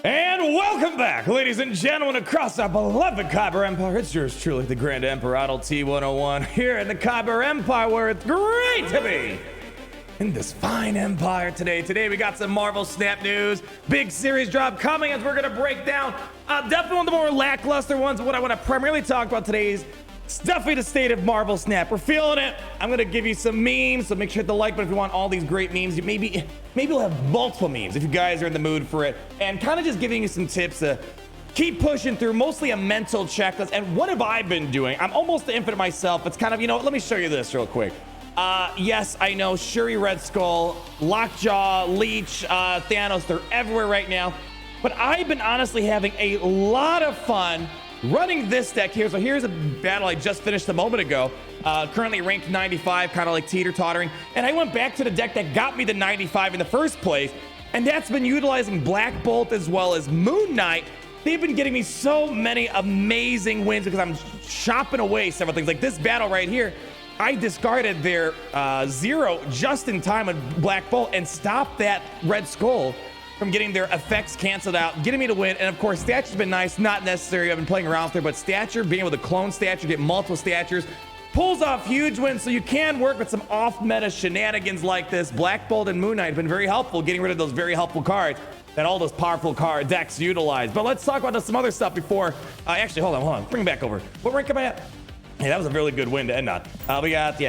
And welcome back, ladies and gentlemen, across our beloved Kyber Empire. It's yours truly, the Grand Emperor Otto T101, here in the Kyber Empire, where it's great to be in this fine empire today. Today we got some Marvel Snap news, big series drop coming as we're gonna break down definitely one of the more lackluster ones. What I want to primarily talk about today is it's definitely the state of Marvel Snap. We're feeling it. I'm gonna give you some memes, so make sure to hit the like button if you want all these great memes. Maybe we'll have multiple memes if you guys are in the mood for it, and kind of just giving you some tips to keep pushing through, mostly a mental checklist. And what have I been doing? I'm almost the infinite myself. It's kind of, let me show you this real quick. Yes, I know Shuri, Red Skull, Lockjaw, Leech, Thanos, they're everywhere right now. But I've been honestly having a lot of fun running this deck here. So here's a battle I just finished a moment ago. Currently ranked 95, kind of like teeter-tottering. And I went back to the deck that got me the 95 in the first place. And that's been utilizing Black Bolt as well as Moon Knight. They've been getting me so many amazing wins because I'm chopping away several things. Like this battle right here, I discarded their zero just in time with Black Bolt and stopped that Red Skull from getting their effects canceled out, getting me to win. And of course, stature's been nice, not necessary. I've been playing around with it, but stature, being able to clone stature, get multiple statures, pulls off huge wins. So you can work with some off-meta shenanigans like this. Black Bolt and Moon Knight have been very helpful, getting rid of those very helpful cards that all those powerful card decks utilize. But let's talk about some other stuff before. Actually, hold on. Bring it back over. What rank am I at? Hey, that was a really good win to end on.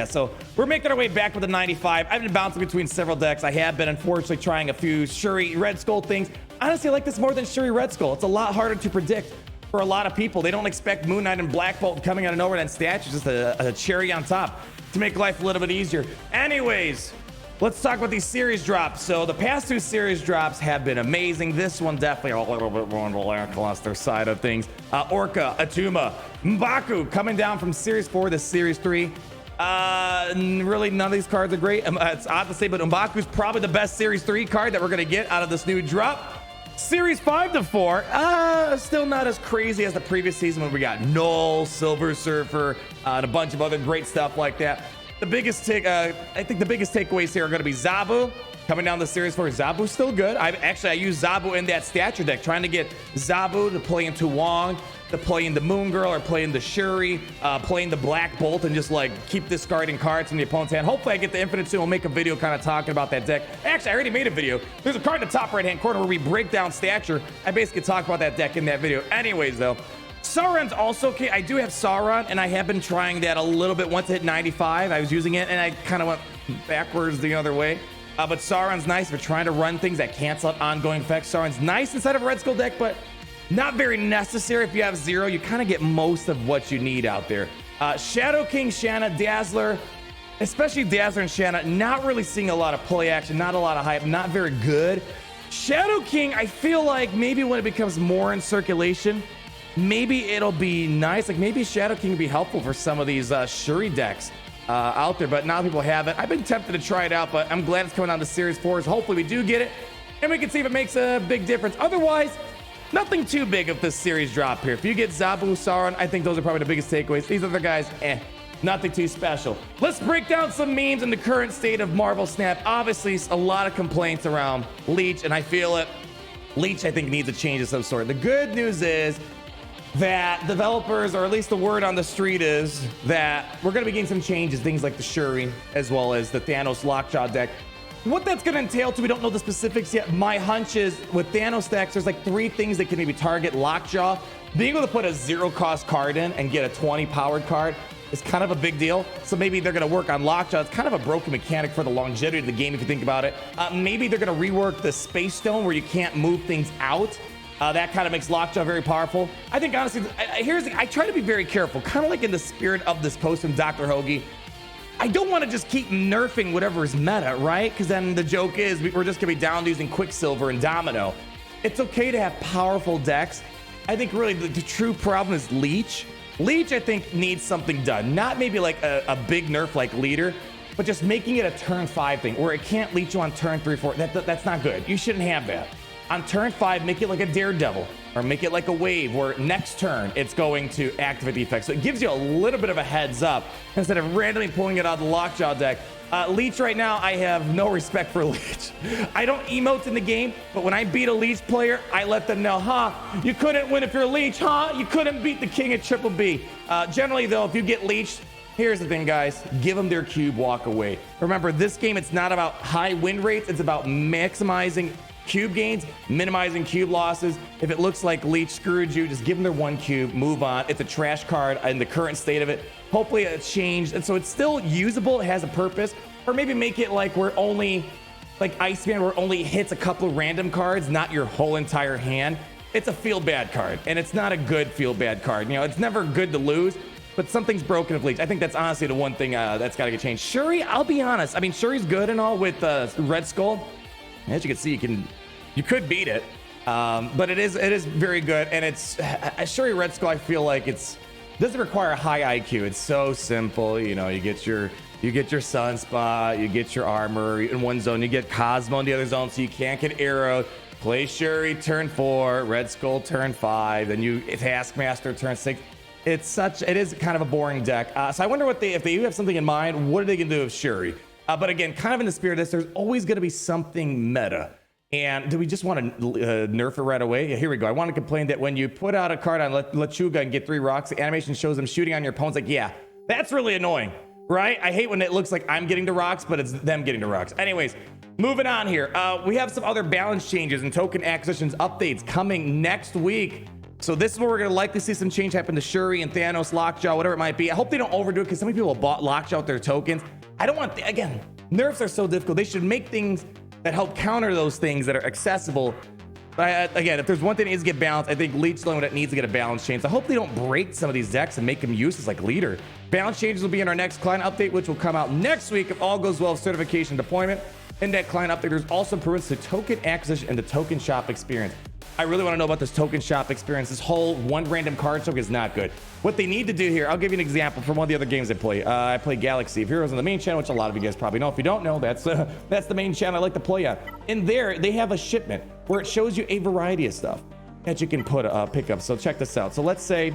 So we're making our way back with the 95. I've been bouncing between several decks. I have been, unfortunately, trying a few Shuri, Red Skull things. Honestly, I like this more than Shuri, Red Skull. It's a lot harder to predict for a lot of people. They don't expect Moon Knight and Black Bolt coming out of nowhere, and Statue just a cherry on top to make life a little bit easier. Anyways, let's talk about these series drops. So the past two series drops have been amazing. This one definitely a little bit more on the lackluster side of things. Orca, Atuma, M'Baku coming down from Series 4 to Series 3. Really, none of these cards are great. It's odd to say, but M'Baku's probably the best Series 3 card that we're going to get out of this new drop. Series 5 to 4, still not as crazy as the previous season when we got Null, Silver Surfer, and a bunch of other great stuff like that. The biggest I think the biggest takeaways here are going to be Zabu coming down the series 4. Zabu's still good. I use Zabu in that stature deck, trying to get Zabu to play into Wong, to play into Moon Girl, or play into Shuri, playing the Black Bolt, and just like keep discarding cards from the opponent's hand. Hopefully I get the Infinite soon. We'll make a video kind of talking about that deck. Actually, I already made a video. There's a card in the top right hand corner where we break down stature. I basically talk about that deck in that video. Anyways though, Sauron's also okay. I do have Sauron, and I have been trying that a little bit. Once it hit 95, I was using it, and I kind of went backwards the other way. But Sauron's nice for trying to run things that cancel out ongoing effects. Sauron's nice inside of a Red Skull deck, but not very necessary. If you have zero, you kind of get most of what you need out there. Shadow King, Shanna, Dazzler, especially Dazzler and Shanna, not really seeing a lot of play action, not a lot of hype, not very good. Shadow King, I feel like maybe when it becomes more in circulation, maybe it'll be nice. Like maybe Shadow King would be helpful for some of these Shuri decks out there, but now people have it. I've been tempted to try it out, but I'm glad it's coming on to Series 4s. Hopefully we do get it, and we can see if it makes a big difference. Otherwise, nothing too big of this series drop here. If you get Zabu, Sauron, I think those are probably the biggest takeaways. These other guys, nothing too special. Let's break down some memes in the current state of Marvel Snap. Obviously, a lot of complaints around Leech, and I feel it. Leech, I think, needs a change of some sort. The good news is that developers, or at least the word on the street is that we're going to be getting some changes, things like the Shuri, as well as the Thanos Lockjaw deck. What that's going to entail, too, we don't know the specifics yet. My hunch is with Thanos decks, there's like 3 things that can maybe target Lockjaw. Being able to put a 0-cost card in and get a 20 powered card is kind of a big deal. So maybe they're going to work on Lockjaw. It's kind of a broken mechanic for the longevity of the game if you think about it. Maybe they're going to rework the Space Stone where you can't move things out. That kind of makes Lockjaw very powerful. I think, honestly, I try to be very careful, kind of like in the spirit of this post from Dr. Hoagie. I don't want to just keep nerfing whatever is meta, right? Because then the joke is we're just going to be down to using Quicksilver and Domino. It's okay to have powerful decks. I think really the true problem is Leech. Leech, I think, needs something done. Not maybe like a big nerf like Leader, but just making it a turn 5 thing where it can't leech you on turn 3, 4. That's not good. You shouldn't have that. On turn 5, make it like a Daredevil, or make it like a Wave, where next turn it's going to activate the effect. So it gives you a little bit of a heads up instead of randomly pulling it out of the Lockjaw deck. Leech right now, I have no respect for Leech. I don't emote in the game, but when I beat a Leech player, I let them know, you couldn't win if you're Leech, you couldn't beat the king at Triple B. Generally though, if you get Leech, here's the thing, guys, give them their cube, walk away. Remember, this game, it's not about high win rates, it's about maximizing cube gains, minimizing cube losses. If it looks like Leech screwed you, just give them their 1 cube, move on. It's a trash card in the current state of it. Hopefully it's changed, and so it's still usable, it has a purpose. Or maybe make it like we're only, like Iceman, where it only hits a couple of random cards, not your whole entire hand. It's a feel bad card, and it's not a good feel bad card. You know, it's never good to lose, but something's broken with Leech. I think that's honestly the one thing that's got to get changed. Shuri, I'll be honest. I mean, Shuri's good and all with Red Skull. As you can see, you could beat it, but it is very good. And it's Shuri Red Skull. I feel like doesn't require a high IQ. It's so simple. You know, you get your Sunspot, you get your armor in one zone, you get Cosmo in the other zone, so you can't get arrowed. Play Shuri turn 4, Red Skull turn 5, then you Taskmaster turn 6. It is kind of a boring deck. So I wonder if they have something in mind, what are they gonna do with Shuri? But again, kind of in the spirit of this, there's always gonna be something meta. And do we just want to nerf it right away? Yeah, here we go. I want to complain that when you put out a card on Lechuga and get 3 rocks, the animation shows them shooting on your opponents. Like, yeah, that's really annoying, right? I hate when it looks like I'm getting the rocks, but it's them getting the rocks. Anyways, moving on here. We have some other balance changes and token acquisitions updates coming next week. So this is where we're going to likely see some change happen to Shuri and Thanos, Lockjaw, whatever it might be. I hope they don't overdo it, because so many people bought Lockjaw with their tokens. I don't want, again, nerfs are so difficult. They should make things that help counter those things that are accessible. But again, if there's one thing that needs to get balanced, I think Leech Zone that needs to get a balance change. So I hope they don't break some of these decks and make them useless like Leader. Balance changes will be in our next client update, which will come out next week if all goes well with certification deployment. In that client update, there's also improvements to token acquisition and the token shop experience. I really want to know about this token shop experience. This whole one random card token is not good. What they need to do here, I'll give you an example from one of the other games I play. I play Galaxy of Heroes on the main channel, which a lot of you guys probably know. If you don't know, that's the main channel I like to play on. In there, they have a shipment where it shows you a variety of stuff that you can pick up. So check this out. So let's say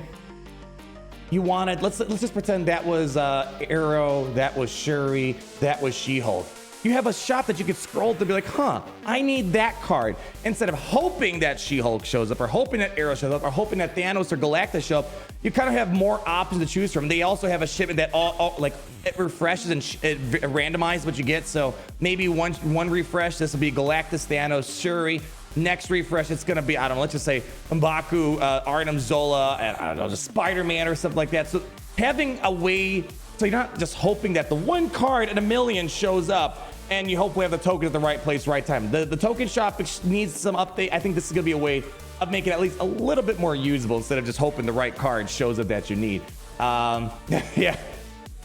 you wanted, let's just pretend that was Arrow, that was Shuri, that was She-Hulk. You have a shop that you could scroll to be like, I need that card. Instead of hoping that She-Hulk shows up, or hoping that Arrow shows up, or hoping that Thanos or Galactus show up, you kind of have more options to choose from. They also have a shipment that like it refreshes and it randomizes what you get. So maybe one refresh, this will be Galactus, Thanos, Shuri. Next refresh, it's gonna be, I don't know, let's just say M'Baku, Arnim Zola, and I don't know, just Spider-Man or something like that. So having a way, so you're not just hoping that the one card in a million shows up, and you hopefully have the token at the right place, right time. The token shop needs some update. I think this is gonna be a way of making it at least a little bit more usable instead of just hoping the right card shows up that you need. Yeah.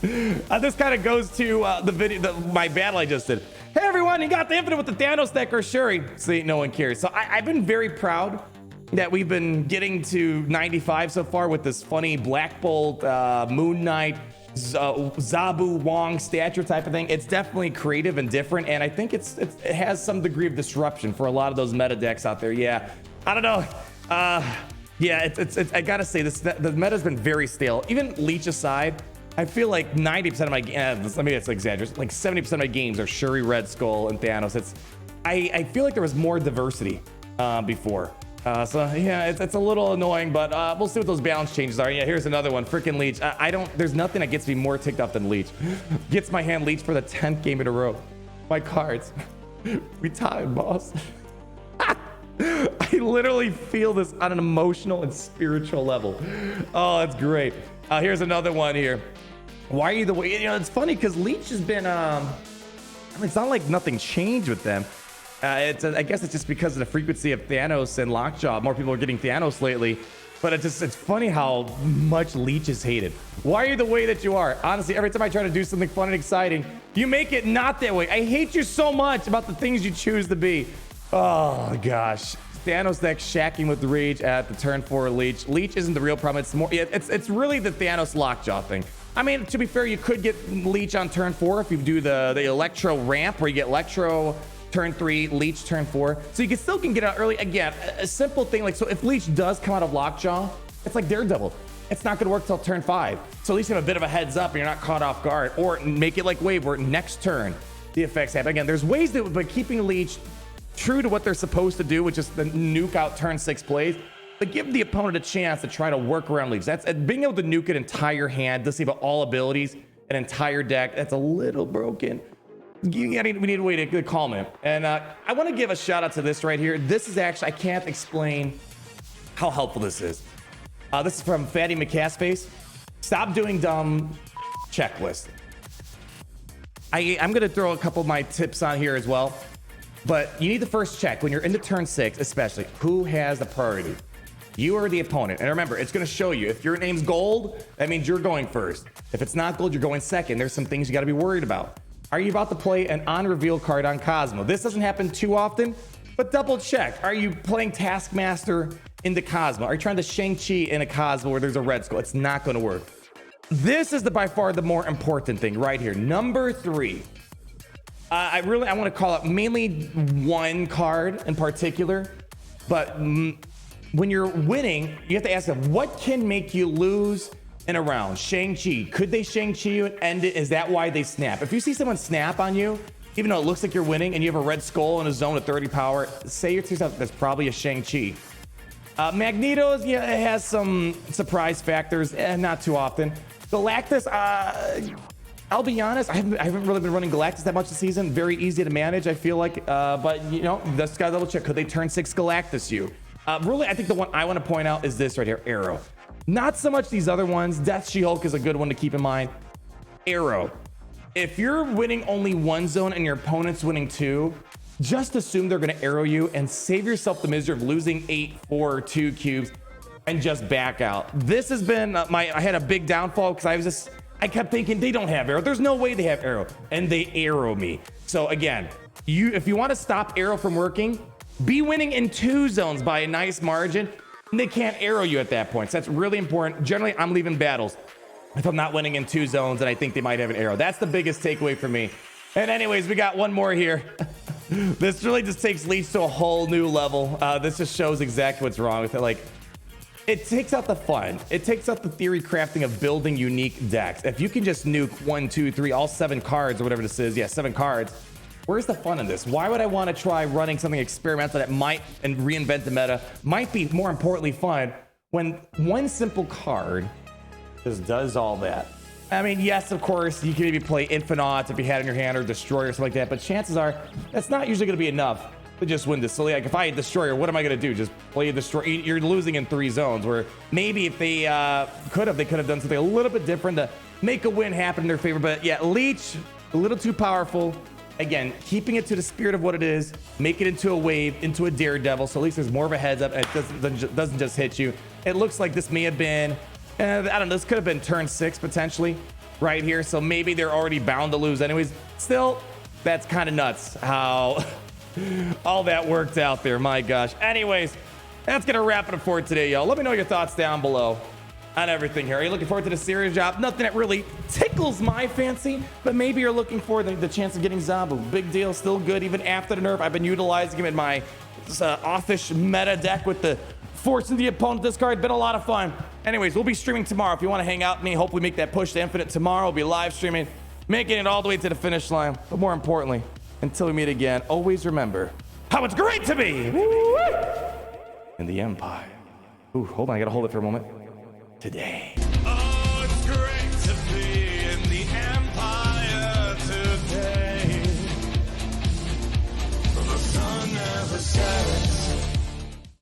This kind of goes to the video, my battle I just did. Hey everyone, you got the infinite with the Thanos deck or Shuri? See, no one cares. So I've been very proud that we've been getting to 95 so far with this funny Black Bolt, Moon Knight, Zabu Wong stature type of thing. It's definitely creative and different, and I think it has some degree of disruption for a lot of those meta decks out there. Yeah, I don't know. Yeah, I gotta say this. The meta's been very stale. Even Leech aside, I feel like 90% of my games, maybe that's exaggeration, like 70% of my games are Shuri, Red Skull, and Thanos. I feel like there was more diversity before. So yeah, it's a little annoying, but we'll see what those balance changes are. Yeah, here's another one, freaking Leech. There's nothing that gets me more ticked off than Leech. Gets my hand Leech for the 10th game in a row. My cards. We tied, boss. I literally feel this on an emotional and spiritual level. Oh, that's great. Here's another one here. Why are you the way? You know, it's funny because Leech has been, I mean, it's not like nothing changed with them. I guess it's just because of the frequency of Thanos and Lockjaw. More people are getting Thanos lately, but it's funny how much Leech is hated. Why are you the way that you are? Honestly, every time I try to do something fun and exciting, you make it not that way. I hate you so much about the things you choose to be. Oh gosh. Thanos deck shacking with Rage at the turn 4 Leech. Leech isn't the real problem. It's more, it's really the Thanos Lockjaw thing. I mean, to be fair, you could get Leech on turn 4 if you do the Electro ramp where you get Electro turn 3, Leech turn 4. So you can get out early. Again, a simple thing like, so if Leech does come out of Lockjaw, it's like Daredevil. It's not gonna work till turn 5. So at least you have a bit of a heads up and you're not caught off guard. Or make it like Wave where next turn, the effects happen. Again, there's ways that, but keeping Leech true to what they're supposed to do, which is the nuke out turn 6 plays, but give the opponent a chance to try to work around Leech. That's being able to nuke an entire hand, disable all abilities, an entire deck. That's a little broken. We need a way to calm him. And I want to give a shout out to this right here. This is actually, I can't explain how helpful this is. This is from Fatty McCassface. Stop doing dumb checklists. I'm going to throw a couple of my tips on here as well. But you need to first check when you're into turn 6, especially, who has the priority? You or the opponent. And remember, it's going to show you. If your name's gold, that means you're going first. If it's not gold, you're going second. There's some things you got to be worried about. Are you about to play an on-reveal card on Cosmo? This doesn't happen too often, but double check. Are you playing Taskmaster into Cosmo? Are you trying to Shang-Chi in a Cosmo where there's a red skull? It's not going to work. This is by far the more important thing right here. Number 3. I want to call out mainly one card in particular, but when you're winning, you have to ask them, what can make you lose in a round? Shang-Chi. Could they Shang-Chi you and end it? Is that why they snap? If you see someone snap on you, even though it looks like you're winning and you have a red skull in a zone of 30 power, say to yourself, that's probably a Shang-Chi. Magneto's, yeah, it has some surprise factors, not too often. Galactus, I'll be honest, I haven't really been running Galactus that much this season. Very easy to manage, I feel like. But, you know, just gotta double check. Could they turn 6 Galactus you? Really, I think the one I want to point out is this right here, Arrow. Not so much these other ones. Death She-Hulk is a good one to keep in mind. Arrow. If you're winning only one zone and your opponent's winning 2, just assume they're going to arrow you and save yourself the misery of losing 8, 4, 2 cubes and just back out. This has been I had a big downfall because I kept thinking they don't have arrow. There's no way they have arrow, and they arrow me. So again, if you want to stop arrow from working, be winning in 2 zones by a nice margin, and they can't arrow you at that point. So that's really important. Generally, I'm leaving battles if I'm not winning in 2 zones and I think they might have an arrow. That's the biggest takeaway for me. And anyways, we got one more here. This really just takes Leech to a whole new level. This just shows exactly what's wrong with it. Like, it takes out the fun. It takes out the theory crafting of building unique decks. If you can just nuke 1, 2, 3, all 7 cards or whatever this is, yeah, 7 cards. Where's the fun in this? Why would I want to try running something experimental that might and reinvent the meta? Might be more importantly fun when one simple card just does all that. I mean, yes, of course, you can maybe play Infinite if you had in your hand or Destroyer or something like that, but chances are that's not usually going to be enough to just win this. So like, if I had Destroyer, what am I going to do? Just play a Destroyer? You're losing in 3 zones, where maybe if they could have done something a little bit different to make a win happen in their favor. But yeah, Leech, a little too powerful. Again, keeping it to the spirit of what it is, make it into a wave, into a Daredevil, so at least there's more of a heads up and it doesn't just hit you. It looks like this may have been, I don't know, this could have been turn 6 potentially right here, so maybe they're already bound to lose anyways. Still, that's kind of nuts how all that worked out there, my gosh. Anyways, that's gonna wrap it up for today, y'all. Let me know your thoughts down below on everything here. Are you looking forward to the series drop? Nothing that really tickles my fancy, but maybe you're looking for the chance of getting Zombo. Big deal, still good even after the nerf. I've been utilizing him in my offish meta deck with the forcing the opponent discard. Been a lot of fun. Anyways, we'll be streaming tomorrow. If you want to hang out with me, hopefully make that push to Infinite tomorrow. We'll be live streaming, making it all the way to the finish line. But more importantly, until we meet again, always remember how it's great to be in the Empire. Ooh, hold on, I gotta hold it for a moment. Today.